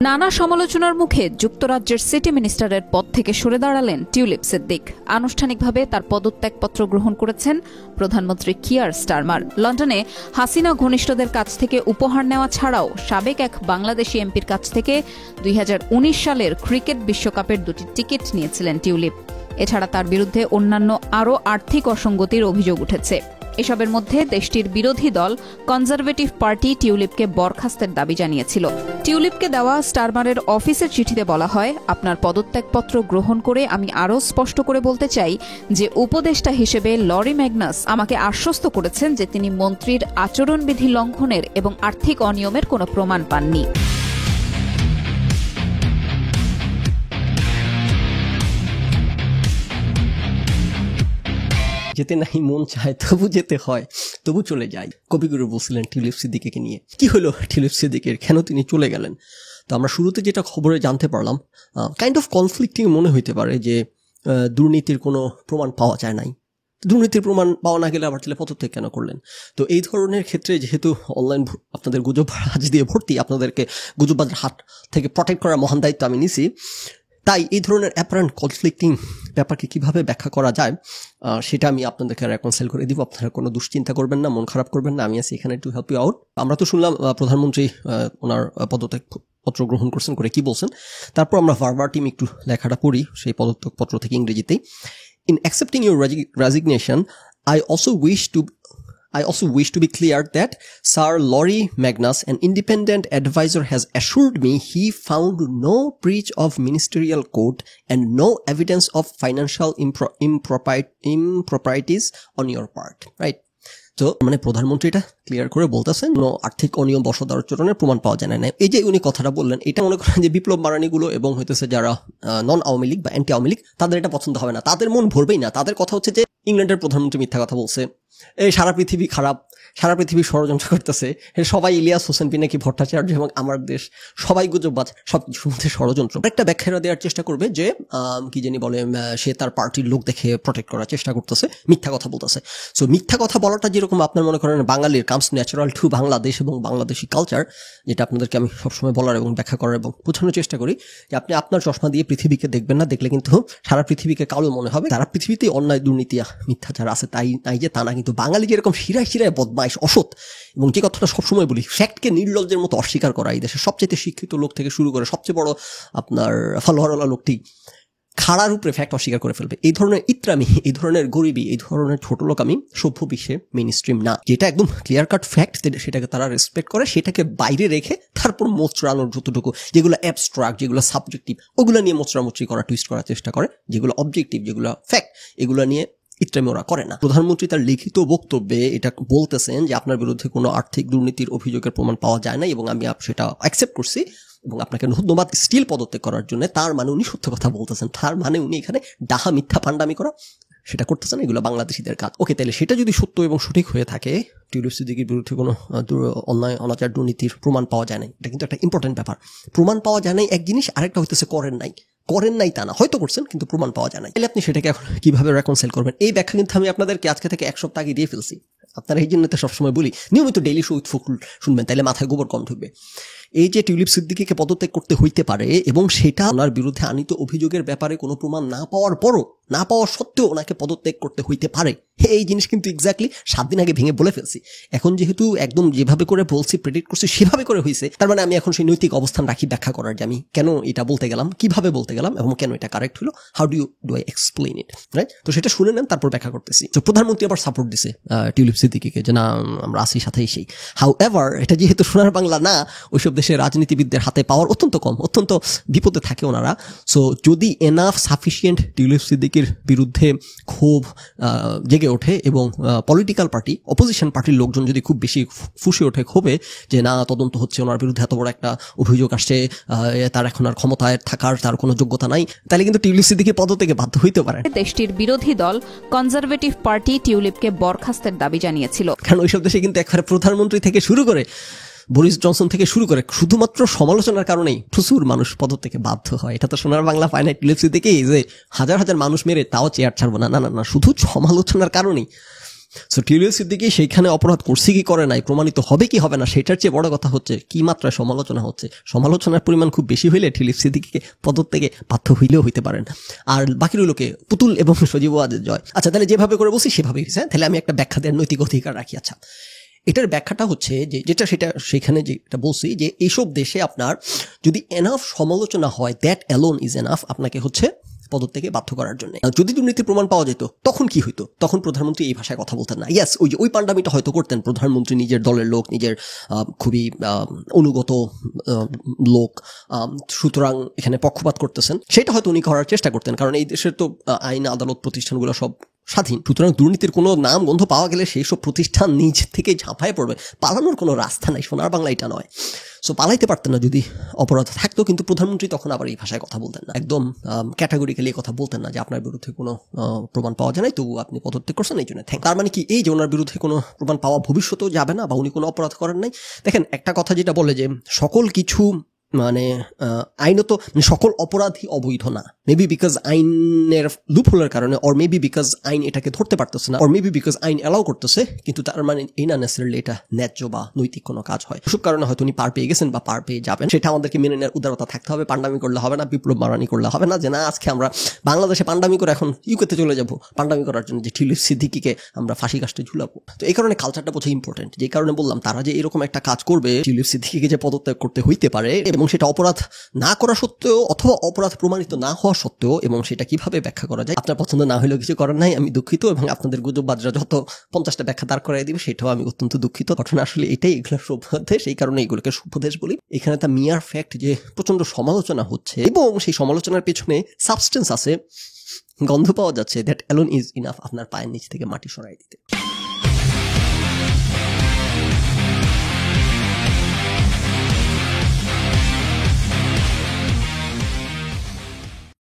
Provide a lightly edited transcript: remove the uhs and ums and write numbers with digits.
নানা সমালোচনার মুখে যুক্তরাজ্যের সিটি মিনিস্টারের পদ থেকে সরে দাঁড়ালেন টিউলিপ সিদ্দিক। আনুষ্ঠানিকভাবে তার পদত্যাগপত্র গ্রহণ করেছেন প্রধানমন্ত্রী কিয়ার স্টারমার। লন্ডনে হাসিনা ঘনিষ্ঠদের কাছ থেকে উপহার নেওয়া ছাড়াও সাবেক এক বাংলাদেশি এমপির কাছ থেকে 2019 সালের ক্রিকেট বিশ্বকাপের 2টি টিকিট নিয়েছিলেন টিউলিপ। এছাড়া তার বিরুদ্ধে অন্যান্য আরও আর্থিক অসঙ্গতির অভিযোগ উঠেছে। এসবের মধ্যে দেশটির বিরোধী দল কনজারভেটিভ পার্টি টিউলিপকে বরখাস্তের দাবি জানিয়েছিল। টিউলিপকে দেওয়া স্টারমারের অফিসের চিঠিতে বলা হয়, আপনার পদত্যাগপত্র গ্রহণ করে আমি আরও স্পষ্ট করে বলতে চাই যে উপদেষ্টা হিসেবে লরি ম্যাগনাস আমাকে আশ্বস্ত করেছেন যে তিনি মন্ত্রীর আচরণবিধি লঙ্ঘনের এবং আর্থিক অনিয়মের কোনো প্রমাণ পাননি। যেতে নাই মন চায় তবু যেতে হয়, তবু চলে যায়, কবিগুরু বলছিলেন টিউলিপ সিদ্দিকীকে নিয়ে। কি হলো টিউলিপ সিদ্দিকের, কেন তিনি চলে গেলেন? তো আমরা শুরুতে যেটা খবরে জানতে পারলাম, কাইন্ড অফ কনফ্লিক্টিং মনে হইতে পারে যে দুর্নীতির কোনো প্রমাণ পাওয়া যায় নাই। দুর্নীতির প্রমাণ পাওয়া না গেলে আবার তাহলে পদত্যাগ কেন করলেন? তো এই ধরনের ক্ষেত্রে যেহেতু অনলাইন আপনাদের গুজববাজ দিয়ে ভর্তি, আপনাদেরকে গুজববাজের হাত থেকে প্রটেক্ট করার মহান দায়িত্ব আমি নিছি। তাই এই ধরনের অ্যাপারেন্ট কনফ্লিক্টিং ব্যাপারকে কীভাবে ব্যাখ্যা করা যায় সেটা আমি আপনাদেরকে রেকনসাইল করে দিব। আপনারা কোনো দুশ্চিন্তা করবেন না, মন খারাপ করবেন না, আমি আছি এখানে টু হেল্প ইউ আউট। আমরা তো শুনলাম প্রধানমন্ত্রী ওনার পদত্যাগপত্র গ্রহণ করছেন, করে কি বলছেন। তারপর আমরা ভার্বাটিম একটু লেখাটা পড়ি সেই পদত্যাগপত্র থেকে ইংরেজিতেই। In accepting your resignation, I also wish to be clear that Sir Lori Magnus, an independent advisor, has assured me he found no breach of ministerial code and no evidence of financial improprieties on your part. Right? তো মানে প্রধানমন্ত্রী এটা clear করে বলতেছেন আর্থিক অনিয়ম বশদাচরণের প্রমাণ পাওয়া যায় না। এই যে উনি কথাটা বললেন, এটা মনে করেন যে বিপ্লব মারানিগুলো এবং হইতেছে যারা নন আওয়ামী লীগ বা অ্যান্টি আওয়ামী লীগ, তাদের এটা পছন্দ হবে না, তাদের মন ভরবেই না। তাদের কথা হচ্ছে যে ইংল্যান্ডের প্রধানমন্ত্রী মিথ্যা কথা বলছে, এই সারা পৃথিবী খারাপ, সারা পৃথিবী ষড়যন্ত্র করতেছে, সবাই ইলিয়াস হোসেন পিনাকি ভট্টাচার্য এবং আমার দেশ সবাই গুজববাজ, সব কিছুর মধ্যে ষড়যন্ত্র। একটা ব্যাখ্যা দেওয়ার চেষ্টা করবে যে কি জানি বলে, সে তার পার্টির লোক দেখে প্রটেক্ট করার চেষ্টা করতেছে, মিথ্যা কথা বলতেছে। সো মিথ্যা কথা বলাটা যেরকম আপনার মনে করেন বাঙালির কামস ন্যাচারাল টু বাংলাদেশ এবং বাংলাদেশি কালচার, যেটা আপনাদেরকে আমি সবসময় বলার এবং ব্যাখ্যা করার এবং বোঝানোর চেষ্টা করি যে আপনি আপনার চশমা দিয়ে পৃথিবীকে দেখবেন না, দেখলে কিন্তু সারা পৃথিবীকে কালো মনে হবে। সারা পৃথিবীতে অন্যায় দুর্নীতি মিথ্যাচার আছে, তাই নাই যে তা না, কিন্তু বাঙালি যেরকম শিরায় শিরায় বদমাইশ অসৎ, এবং যে কথাটা সবসময় বলি, ফ্যাক্টকে নির্লজ্জের মতো অস্বীকার করা এই দেশের সবচেয়ে শিক্ষিত লোক থেকে শুরু করে সবচেয়ে বড় আপনার ফলোয়ারওয়ালা লোকটি খাড়ার উপরে ফ্যাক্ট অস্বীকার করে ফেলবে। এই ধরনের ইত্রামি, এই ধরনের গরিবী, এই ধরনের ছোট লোক আমি সভ্য বিশ্বে মেইন স্ট্রিম না। যেটা একদম ক্লিয়ার কাট ফ্যাক্ট, সেটাকে তারা রেসপেক্ট করে, সেটাকে বাইরে রেখে তারপর মোচড়ানোর যতটুকু, যেগুলো অ্যাবস্ট্রাক্ট, যেগুলো সাবজেক্টিভ, ওগুলো নিয়ে মোচড়ামুচড়ি করা, টুইস্ট করার চেষ্টা করে। যেগুলো অবজেক্টিভ, যেগুলো ফ্যাক্ট, এগুলো নিয়ে ইত্রামি ওরা করে না। প্রধানমন্ত্রী তার লিখিত বক্তব্যে এটা বলতেছেন যে আপনার বিরুদ্ধে কোনো আর্থিক দুর্নীতির অভিযোগের প্রমাণ পাওয়া যায় না এবং আমি সেটা অ্যাকসেপ্ট করছি এবং আপনাকে ধন্যবাদ স্টিল পদত্যাগ করার জন্য। তার মানে উনি সত্য কথা বলতেছেন, তার মানে উনি এখানে ডাহা মিথ্যা পান্ডামি করা সেটা করতেছেন, এগুলো বাংলাদেশিদের কাজ। ওকে, তাহলে সেটা যদি সত্য এবং সঠিক হয়ে থাকে, টিউলিপ সিদ্দিকীর বিরুদ্ধে কোনো অন্যায় অনাচার দুর্নীতির প্রমাণ পাওয়া যায় নাই, এটা কিন্তু একটা ইম্পর্টেন্ট ব্যাপার। প্রমাণ পাওয়া যায় নাই এক জিনিস, আরেকটা হইতেছে করেন নাই তা না, হয়তো করছেন কিন্তু প্রমাণ পাওয়া যায় নাই। তাহলে আপনি সেটাকে এখন কিভাবে রেকনসাইল করবেন? এই ব্যাখ্যা কিন্তু আমি আপনাদেরকে আজকে থেকে 1 সপ্তাহ আগে দিয়ে ফেলছি। আপনারা এই জন্য তো সবসময় বলি নিয়মিত ডেইলি শো উইথ ফখরুল শুনবেন, তাহলে মাথায় গোবর কম ঢুকবে। এই যে টিউলিপ সিদ্দিকীকে পদত্যাগ করতে হইতে পারে এবং সেটা ওনার বিরুদ্ধে আনিত অভিযোগের ব্যাপারে কোনো প্রমাণ না পাওয়ার সত্ত্বেও ওনাকে পদত্যাগ করতে হইতে পারে, এই জিনিস কিন্তু এক্স্যাক্টলি 7 দিন আগে ভেঙে বলে ফেলছি। এখন যেহেতু একদম যেভাবে করে বলছি, প্রেডিক্ট করছি, সেভাবে করে হয়েছে, তার মানে আমি এখন সেই নৈতিক অবস্থান রাখি ব্যাখ্যা করার যে আমি কেন এটা বলতে গেলাম, কিভাবে বলতে গেলাম এবং কেন এটা কারেক্ট হলো, how do I explain it, right? তো সেটা শুনে নেন, তারপর ব্যাখ্যা করতেছি। তো প্রধানমন্ত্রী আবার সাপোর্ট দিছে টিউলিপ সিদ্দিকীকে যে না, আমরা আসি সাথেই সেই। হাউ এভার, এটা যেহেতু সোনার বাংলা না, ওইসব দেশের রাজনীতিবিদদের হাতে পাওয়ার অত্যন্ত কম, অত্যন্ত বিপদে থাকে ওনারা। সো যদি এনাফ সাফিসিয়েন্ট টিউলিপ সিদ্দিকীর বিরুদ্ধে ক্ষোভ জেগে ওঠে এবং পলিটিক্যাল পার্টি, অপোজিশন পার্টির লোকজন যদি খুব বেশি ফুসে ওঠে ক্ষোভে যে না, তদন্ত হচ্ছে, ওনার বিরুদ্ধে এত বড় একটা অভিযোগ আসছে, তার এখন আর ক্ষমতায় থাকার তার কোনো যোগ্যতা নাই, তাহলে কিন্তু টিউলিপ সিদ্দিকী পদত্যাগে বাধ্য হইতে পারে। দেশটির বিরোধী দল কনজারভেটিভ পার্টি টিউলিপকে বরখাস্তের দাবি জানিয়েছিল। কারণ ওইসব দেশে কিন্তু একবারে প্রধানমন্ত্রী থেকে শুরু করে বরিস জনসন থেকে শুরু করে শুধুমাত্র সমালোচনার কারণেই প্রচুর মানুষ পদত্যাগে বাধ্য হয়। এটা তো সোনার বাংলা পায় না টিউলিপ সিদ্দিকী যে হাজার হাজার মানুষ মেরে তাও চেয়ার ছাড়বো না, না না না, শুধু সমালোচনার কারণেই সো টিউলিপ সিদ্দিকী সেইখানে অপরাধ করছে কি করে নাই, প্রমাণিত হবে কি হবে না, সেটার চেয়ে বড় কথা হচ্ছে কি মাত্রায় সমালোচনা হচ্ছে। সমালোচনার পরিমাণ খুব বেশি হইলে টিউলিপ সিদ্দিকীকে পদত্যাগে বাধ্য হইলেও হইতে পারেন। আর বাকি লোকে পুতুল এবং সজীব ওয়াজেদ জয়। আচ্ছা, তাহলে যেভাবে করে বলছি সেভাবেই হয়েছে। তাহলে আমি একটা ব্যাখ্যা দেওয়ার নৈতিক অধিকার রাখি। আচ্ছা, এটার ব্যাখ্যাটা হচ্ছে যে যেটা সেখানে যেটা বলছি যে এইসব দেশে আপনার যদি এনাফ সমালোচনা হয়, দ্যাট অ্যালোন ইজ এনাফ আপনাকে হচ্ছে পদত্যাগে বাধ্য করার জন্য। যদি দুর্নীতির প্রমাণ পাওয়া যেত তখন কি হইতো? তখন প্রধানমন্ত্রী এই ভাষায় কথা বলতেন না। ইয়াস, ওই পান্ডামিটা হয়তো করতেন। প্রধানমন্ত্রী নিজের দলের লোক, নিজের খুবই অনুগত লোক, সুতরাং এখানে পক্ষপাত করতেছেন, সেটা হয়তো উনি করার চেষ্টা করতেন, কারণ এই দেশের তো আইন আদালত প্রতিষ্ঠানগুলো সব স্বাধীন। সুতরাং দুর্নীতির কোনো নাম গন্ধ পাওয়া গেলে সেই সব প্রতিষ্ঠান নিজ থেকে ঝাঁপায় পড়বে, পালানোর কোনো রাস্তা নাই। সোনার বাংলা এটা নয়। সো পালাইতে পারতেন না যদি অপরাধ থাকতো, কিন্তু প্রধানমন্ত্রী তখন আবার এই ভাষায় কথা বলতেন না, একদম ক্যাটাগরিক্যালি কথা বলতেন না যে আপনার বিরুদ্ধে কোনো প্রমাণ পাওয়া যায় নাই, তবু আপনি পদত্যাগ করছেন, এই জন্য থ্যাংক। তার মানে কি এই যে ওনার বিরুদ্ধে কোনো প্রমাণ পাওয়া ভবিষ্যতেও যাবে না, বা উনি কোনো অপরাধ করেন নাই? দেখেন, একটা কথা যেটা বলে যে সকল কিছু মানে আইনত সকল অপরাধী অবৈধ না, মেবি বিকজ আইনের লুপহোলের কারণে, অর মেবি বিকজ আইন এটাকে ধরতে পারতেছে না, অর মেবি বিকজ আইন অ্যালাউ করতেছে, কিন্তু তার মানে এই না নেসেসারিলি এটা ন্যায্য বা নৈতিক কোনো কাজ হয়। সব কারণে হয়তো উনি পার পেয়ে গেছেন বা পার পেয়ে যাবেন, সেটা আমাদেরকে মেনে নেওয়ার উদারতা থাকতে হবে। পান্ডামি করলে হবে না, বিপ্লব মারানি করলে হবে না, যে না আজকে আমরা বাংলাদেশে পান্ডামি করে এখন ইউকেতে চলে যাবো পান্ডামি করার জন্য, যে টিউলিপ সিদ্দিকীকে আমরা ফাঁসি কাস্টে ঝুলাবো। তো এই কারণে কালচারটা বোঝা ইম্পর্টেন্ট। যে কারণে বললাম, তারা যে এরকম একটা কাজ করবে, টিউলিপ সিদ্দিকীকে যে পদত্যাগ করতে হইতে পারে, এবং সেটা অপরাধ না করা সত্ত্বেও অথবা অপরাধ প্রমাণিত না হওয়া সত্ত্বেও, এবং সেটা কিভাবে ব্যাখ্যা করা যায়, আপনার পছন্দ না হলেও কিছু করার নাই, আমি দুঃখিত। এবং আপনাদের গুজববাজরা যত 50টা ব্যাখ্যা দাঁড় করাই দিবে, সেটাও আমি অত্যন্ত দুঃখিত। ঘটনা আসলে এটাই, এগুলো শুভদেশ, এই কারণে এগুলোকে শুভদেশ বলি। এখানে তা মিয়ার ফ্যাক্ট যে প্রচন্ড সমালোচনা হচ্ছে এবং সেই সমালোচনার পেছনে সাবস্টেন্স আছে, গন্ধ পাওয়া যাচ্ছে, দ্যাট অ্যালোন ইজ ইনাফ আপনার পায়ের নিচ থেকে মাটি সরাই দিতে।